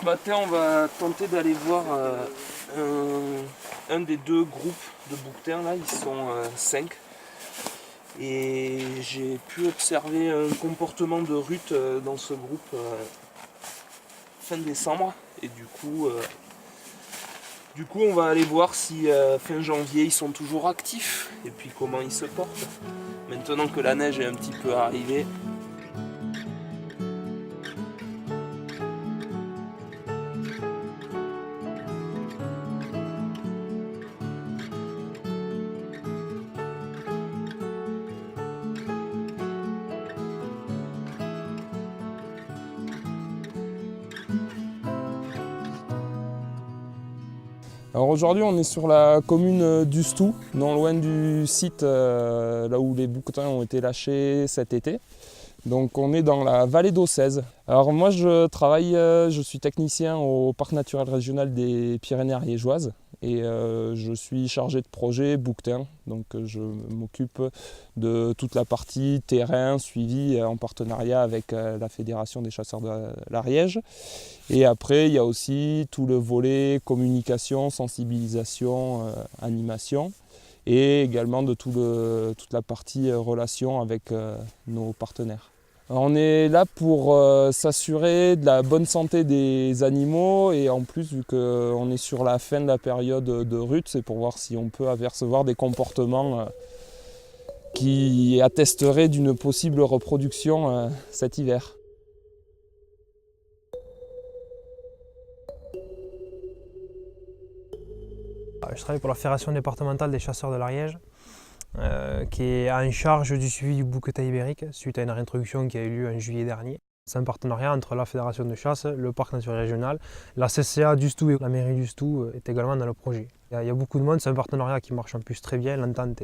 matin, on va tenter d'aller voir un des deux groupes de bouquetins. Là, ils sont 5. Et j'ai pu observer un comportement de rut dans ce groupe fin décembre. Et du coup, on va aller voir si fin janvier ils sont toujours actifs et puis comment ils se portent. Maintenant que la neige est un petit peu arrivée. Alors aujourd'hui on est sur la commune d'Ustou, non loin du site là où les bouquetins ont été lâchés cet été. Donc on est dans la vallée d'Auxèze. Alors moi je suis technicien au parc naturel régional des Pyrénées ariégeoises et je suis chargé de projet bouquetin. Donc je m'occupe de toute la partie terrain suivi en partenariat avec la Fédération des chasseurs de l'Ariège. Et après il y a aussi tout le volet communication, sensibilisation, animation. Et également de toute la partie relation avec nos partenaires. Alors on est là pour s'assurer de la bonne santé des animaux et en plus vu qu'on est sur la fin de la période de rut, c'est pour voir si on peut apercevoir des comportements qui attesteraient d'une possible reproduction cet hiver. Je travaille pour la Fédération départementale des chasseurs de l'Ariège, qui est en charge du suivi du bouquetin ibérique suite à une réintroduction qui a eu lieu en juillet dernier. C'est un partenariat entre la Fédération de chasse, le parc naturel régional, la CCA d'Ustou et la mairie d'Ustou est également dans le projet. Il y a beaucoup de monde, c'est un partenariat qui marche en plus très bien, l'entente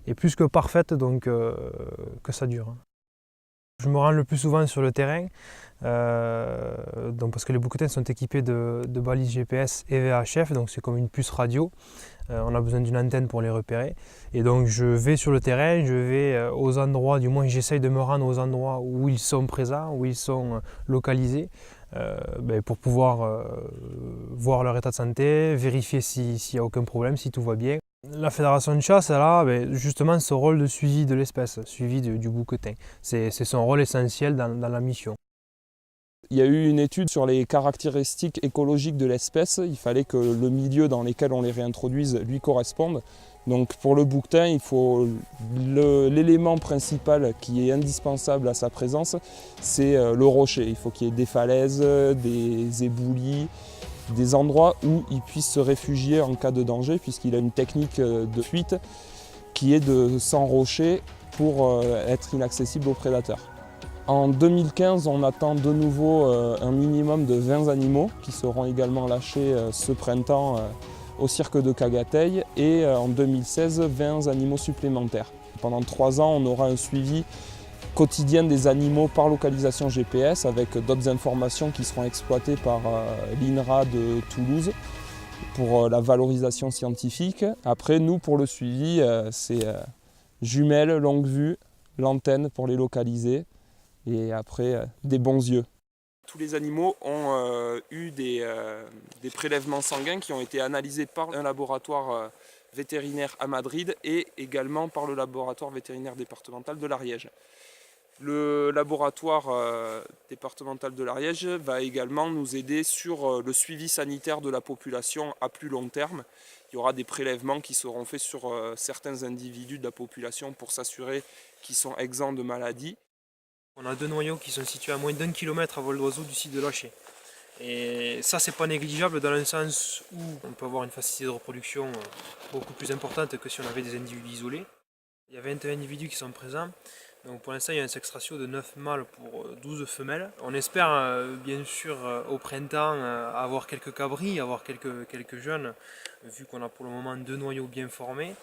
est plus que parfaite, donc que ça dure. Je me rends le plus souvent sur le terrain, parce que les bouquetins sont équipés de balises GPS et VHF, donc c'est comme une puce radio. On a besoin d'une antenne pour les repérer. Et donc je vais sur le terrain, je vais aux endroits, du moins j'essaye de me rendre aux endroits où ils sont présents, où ils sont localisés, pour pouvoir voir leur état de santé, vérifier s'il n'y a aucun problème, si tout va bien. La fédération de chasse, elle a justement ce rôle de suivi de l'espèce, suivi du bouquetin. C'est son rôle essentiel dans la mission. Il y a eu une étude sur les caractéristiques écologiques de l'espèce. Il fallait que le milieu dans lequel on les réintroduise lui corresponde. Donc pour le bouquetin, il faut l'élément principal qui est indispensable à sa présence, c'est le rocher. Il faut qu'il y ait des falaises, des éboulis, des endroits où il puisse se réfugier en cas de danger, puisqu'il a une technique de fuite qui est de s'enrocher pour être inaccessible aux prédateurs. En 2015, on attend de nouveau un minimum de 20 animaux qui seront également lâchés ce printemps au cirque de Cagateil et en 2016, 20 animaux supplémentaires. Pendant 3 ans, on aura un suivi quotidien des animaux par localisation GPS avec d'autres informations qui seront exploitées par l'INRA de Toulouse pour la valorisation scientifique. Après, nous, pour le suivi, c'est jumelles, longue vue, l'antenne pour les localiser et après, des bons yeux. Tous les animaux ont eu des prélèvements sanguins qui ont été analysés par un laboratoire vétérinaire à Madrid et également par le laboratoire vétérinaire départemental de l'Ariège. Le laboratoire départemental de l'Ariège va également nous aider sur le suivi sanitaire de la population à plus long terme. Il y aura des prélèvements qui seront faits sur certains individus de la population pour s'assurer qu'ils sont exempts de maladies. On a 2 noyaux qui sont situés à moins d'1 kilomètre à vol d'oiseau du site de lâcher. Et ça, c'est pas négligeable dans le sens où on peut avoir une facilité de reproduction beaucoup plus importante que si on avait des individus isolés. Il y a 21 individus qui sont présents. Donc pour l'instant, il y a un sexe ratio de 9 mâles pour 12 femelles. On espère bien sûr au printemps avoir quelques cabris, avoir quelques jeunes, vu qu'on a pour le moment 2 noyaux bien formés.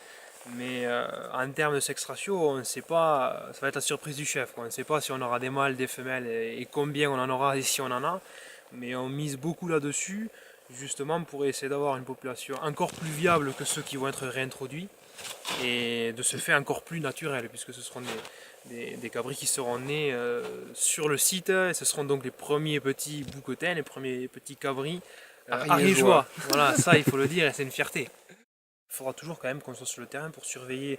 Mais en termes de sexe ratio, on ne sait pas, ça va être la surprise du chef. On ne sait pas si on aura des mâles, des femelles et combien on en aura et si on en a. Mais on mise beaucoup là-dessus, justement pour essayer d'avoir une population encore plus viable que ceux qui vont être réintroduits et de se faire encore plus naturel, puisque ce seront des cabris qui seront nés sur le site, et ce seront donc les premiers petits bouquetins, les premiers petits cabris ariégeois. Voilà, ça il faut le dire, c'est une fierté. Il faudra toujours quand même qu'on soit sur le terrain pour surveiller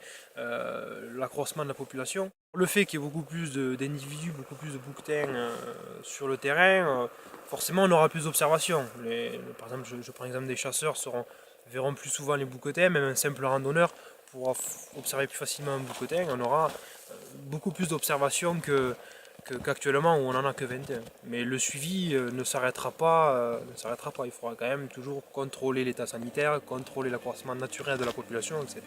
l'accroissement de la population. Le fait qu'il y ait beaucoup plus d'individus, beaucoup plus de bouquetins sur le terrain, forcément on aura plus d'observations. Par exemple, je prends l'exemple des chasseurs, verront plus souvent les bouquetins, même un simple randonneur pourra observer plus facilement un bouquetin. On aura beaucoup plus d'observations qu'actuellement où on n'en a que 21. Mais le suivi ne s'arrêtera pas. Il faudra quand même toujours contrôler l'état sanitaire, contrôler l'accroissement naturel de la population, etc.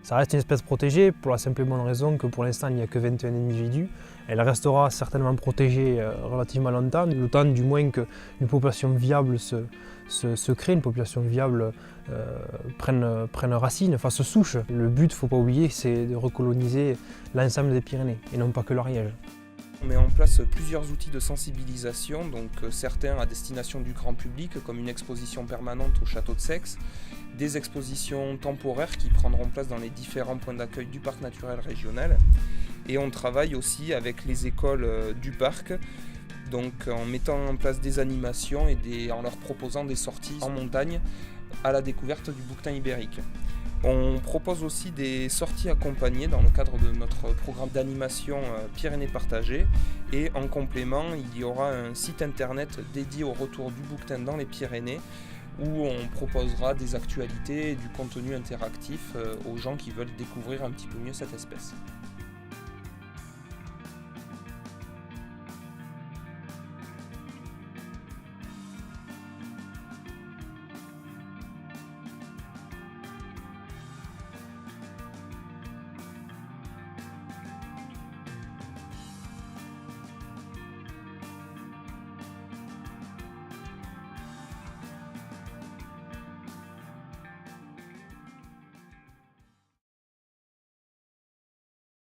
Ça reste une espèce protégée pour la simple et bonne raison que pour l'instant il n'y a que 21 individus. Elle restera certainement protégée relativement longtemps, le temps du moins qu'une population viable se crée, une population viable prenne racine, fasse souche. Le but, il ne faut pas oublier, c'est de recoloniser l'ensemble des Pyrénées et non pas que l'Ariège. On met en place plusieurs outils de sensibilisation, donc certains à destination du grand public, comme une exposition permanente au château de Seix, des expositions temporaires qui prendront place dans les différents points d'accueil du parc naturel régional. Et on travaille aussi avec les écoles du parc, donc en mettant en place des animations et en leur proposant des sorties en montagne à la découverte du bouquetin ibérique. On propose aussi des sorties accompagnées dans le cadre de notre programme d'animation Pyrénées partagées, et en complément il y aura un site internet dédié au retour du bouquetin dans les Pyrénées où on proposera des actualités et du contenu interactif aux gens qui veulent découvrir un petit peu mieux cette espèce.